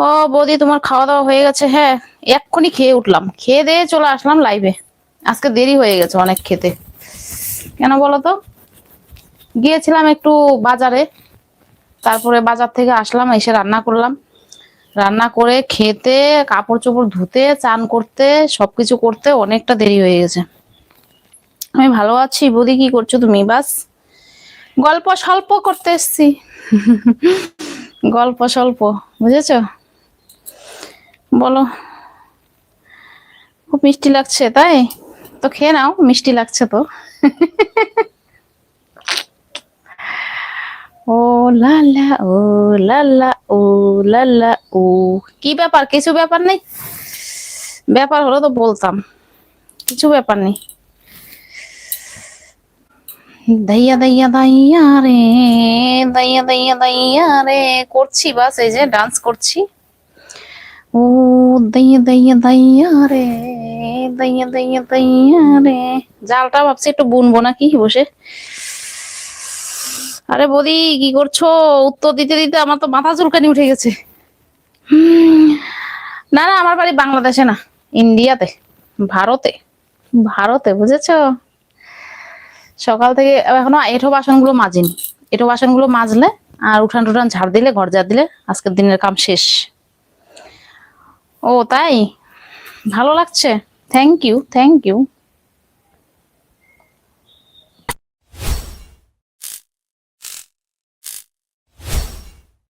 ও বৌদি, তোমার খাওয়া দাওয়া হয়ে গেছে? হ্যাঁ, এক্ষুনি খেয়ে উঠলাম, খেয়ে দিয়ে চলে আসলাম লাইভে। আজকে দেরি হয়ে গেছে অনেক খেতে। কেন বলো তো? গিয়েছিলাম একটু বাজারে, তারপরে বাজার থেকে আসলাম, এসে রান্না করলাম। রান্না করে খেতে, কাপড় চোপড় ধুতে, চান করতে, সবকিছু করতে অনেকটা দেরি হয়ে গেছে। আমি ভালো আছি বৌদি, কি করছো তুমি? বাস গল্প স্বল্প করতে এসছি। গল্প স্বল্প, বুঝেছো? বলো। খুব মিষ্টি লাগছে তাই? তো খেয়ে নাও, মিষ্টি লাগছে তো। ও লালা, ও লালা, ও লালা, ও। কি ব্যাপার? কিছু ব্যাপার নেই? ব্যাপার হলো তো বলতাম। কিছু ব্যাপার নেই। দাইয়া দাইয়া দাইয়া রে, দাইয়া দাইয়া দাইয়া রে করছি, বাস এই যে ডান্স করছি। ও দাইয়া দাইয়া দাইয়া রে, দাইয়া দাইয়া দাইয়া রে। জালটা ভাবছি একটু বুনবো নাকি বসে। আরে বৌদি, কি করছো? উত্তর দিতে দিতে আমার তো মাথা চুলকানি উঠে গেছে। না না, আমার বাড়ি বাংলাদেশে না, ইন্ডিয়াতে। ভারতে। ভারতে, বুঝেছো? সকাল থেকে এখনো এঁঠো বাসনগুলো মাজিনি। এঁঠো বাসনগুলো মাজলে আর উঠান টুঠান ঝাড় দিলে, ঘর ঝাড় দিলে আজকের দিনের কাম শেষ। ও তাই? ভালো লাগছে। Thank you, thank you.